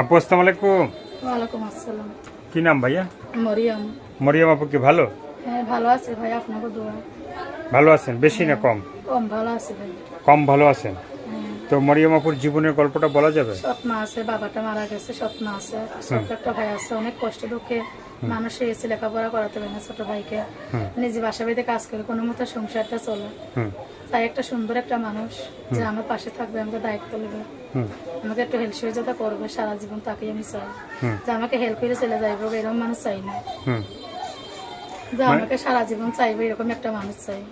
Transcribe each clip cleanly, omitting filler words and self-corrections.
আপু আসসালামু আলাইকুম। ওয়ালাইকুম আসসালাম। কি নাম ভাইয়া? মরিয়ম। মরিয়ম আপু কি ভালো? হ্যাঁ ভালো আছে ভাই, আপনাকে দোয়া। ভালো আছেন? বেশি না কম? কম ভালো আছে ভাই। কম ভালো আছেন। হ্যাঁ। তো মরিয়ম আপুর জীবনের গল্পটা বলা যাবে? স্বপ্ন আছে, বাবাটা মারা গেছে, স্বপ্ন আছে। ছোট একটা ভাই আছে, অনেক কষ্ট দুঃখে মানুষ এসে লেখাপড়া করাতে পারে না ছোট ভাইকে। নিজে বাসা বাড়িতে কাজ করে কোনো মতো সংসারটা চলে। তাই একটা সুন্দর একটা মানুষ যে আমার পাশে থাকবে, আমাকে দায়িত্ব নেবে, আমাকে একটু হেল্প সহযোগিতা করবে সারা জীবন, তাকেই আমি চাই। যে আমাকে হেল্প করে চলে যাইবো এরকম মানুষ চাই না, যে আমাকে সারা জীবন চাইবে এরকম একটা মানুষ চাই।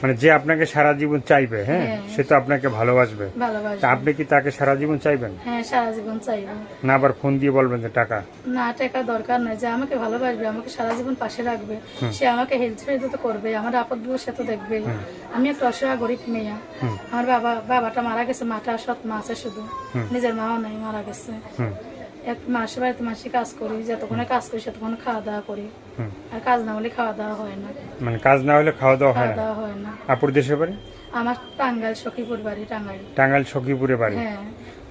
মানে যে আপনাকে সারা জীবন চাইবে, হ্যাঁ, সে তো আপনাকে ভালোবাসবে। তা আপনি কি তাকে সারা জীবন চাইবেন? হ্যাঁ সারা জীবন চাইবো। না আবার ফোন দিয়ে বলবেন যে টাকা? না, টাকা দরকার নাই, যে আমাকে ভালোবাসবে, আমাকে সারা জীবন পাশে রাখবে, সে আমাকে হেল্প সহযোগিতা করবে, আমার আপদ বিপদ সে তো দেখবে। আমি একটা অসহায় গরিব মেয়ে, আমার বাবাটা মারা গেছে, মাটা সৎ মা আছে শুধু, নিজের মাও নাই, মারা গেছে। এক মাসের বাড়িতে মাসে কাজ করি, যতক্ষণে কাজ করি সেতক্ষণ খাওয়া দাওয়া করি, আর কাজ না হলে খাওয়া দাওয়া হয় না। মানে কাজ না হলে খাওয়া দাওয়া হয় না? হয় না। আপুর দেশের বাড়ি? আমার টাঙ্গাইল সখীপুর বাড়ি। টাঙ্গাইল টাঙ্গাইল সখীপুরে বাড়ি। হ্যাঁ।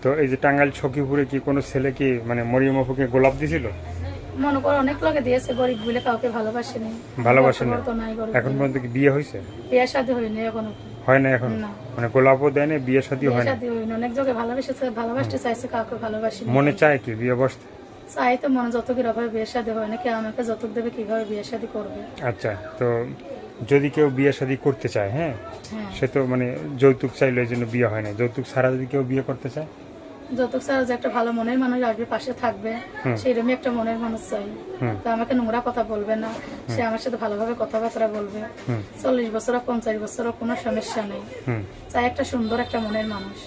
তো এই যে টাঙ্গাইল সখীপুরে কি কোনো ছেলে কি মানে মরিয়ম আপুকে গোলাপ দিছিল? মনে করো অনেক লোকে দিয়েছে, গরিব বলে কাউকে ভালোবাসেনি। ভালোবাসেনি? তো নাই গরিব। এখন পর্যন্ত কি বিয়ে হয়েছে? বিয়ে শাদী হয়নি এখনো। হয় না এখন? না। মানে গোলাপও দেয় না, বিয়ে শাদী হয় না? শাদী হয়নি, অনেক জায়গায় ভালোবাসতে চাইছে, কাউকে ভালোবাসিনি। মনে চায় কি বিয়ে বসতে? চাই তো, মনে যত কিভাবে বিয়ে শাদী হয় না, কে আমাকে যতক দেবে, কিভাবে বিয়ে শাদী করবে। আচ্ছা, তো যদি কেউ বিয়ে শাদী করতে চায়, হ্যাঁ, সে তো মানে যৌতুক চাইলে এই জন্য বিয়ে হয় না, যৌতুক ছাড়া যদি কেউ বিয়ে করতে চায়? যৌতুক ছাড়া যে একটা ভালো মনের মানুষ আসবে, পাশে থাকবে, সেইরকমই একটা মনের মানুষ চাই। তো আমাকে নোংরা কথা বলবে না, সে আমার সাথে ভালোভাবে কথাবার্তা বলবে। 40 বছর 50 বছর কোনো সমস্যা নেই, চাই একটা সুন্দর একটা মনের মানুষ।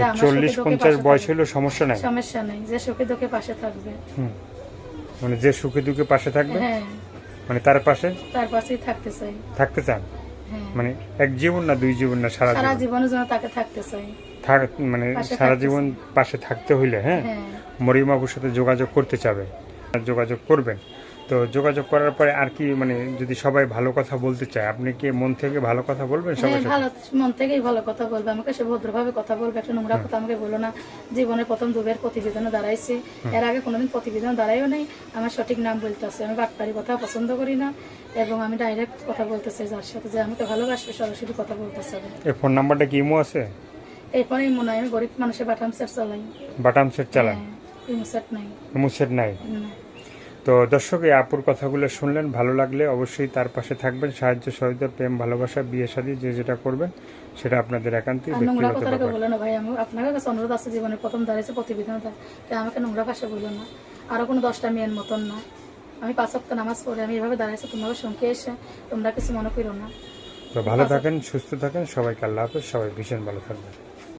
40-50 বয়স হলেও সমস্যা নাই? সমস্যা নেই, যে সুখে দুঃখে পাশে থাকবে। মানে যে সুখে দুঃখে পাশে থাকবে? হ্যাঁ। মানে তার পাশেই থাকতে চাই। থাকতে চান? হ্যাঁ। মানে এক জীবন না দুই জীবন না সারা জীবন? জীবনের জন্য তাকে থাকতে চাই। মানে সারা জীবন পাশে থাকতে হইলে, হ্যাঁ, মরিয়ম আপুর সাথে যোগাযোগ করতে চাবে, যোগাযোগ করবেন। তো যোগাযোগ করার পরে আর কি মানে যদি সবাই ভালো কথা বলতে চায়, আপনি কি মন থেকে ভালো কথা বলবেন সবার সাথে? ভালো, মন থেকেই ভালো কথা বলবে, আমাকে সে ভদ্রভাবে কথা বলবে, একটা নোংরা কথা আমাকে বলো না। জীবনের প্রথম দুবার প্রতিবেদনে দাঁড়াইছি, এর আগে কোনোদিন প্রতিবেদনে দাঁড়াইও নেই। আমার সঠিক নাম বলতেছে, আমি বাটপারি কথা পছন্দ করি না, এবং আমি ডাইরেক্ট কথা বলতে চাই যার সাথে, যে আমাকে ভালোবাসবে সরাসরি কথা বলতে চাবে। এই ফোন নাম্বারটা কি ইমো আছে? এই ফোনেই মনে হয়, আমি গরিব মানুষের বাটাম সেট চালাই। বাটাম সেট চালান? ইমো সেট নাই। ইমো সেট নাই? তো দর্শক, এই আপুর কথাগুলো শুনলেন, ভালো লাগলে অবশ্যই তার পাশে থাকবেন, সাহায্য সহযোগিতা, প্রেম ভালোবাসা, বিয়ে শাদী যে যেটা করবেন সেটা আপনাদের একান্তই নোংরা ব্যক্তিগত কথা ব্যাপার। বলে না ভাই, আমি আপনার কাছে অনুরোধ আছে, জীবনের প্রথম দাঁড়িয়েছে প্রতিবেদন, আমাকে নোংরা ভাষা বলো না। আরো কোনো 10টা মেয়ের মতন না, আমি 5 ওয়াক্ত নামাজ পড়ে আমি এভাবে দাঁড়াইছি, তোমাকে সঙ্গে এসে তোমরা কিছু মনে করো না। তো ভালো থাকেন, সুস্থ থাকেন, সবাইকে আল্লাহ হাফেজ, সবাই ভীষণ ভালো থাকবেন।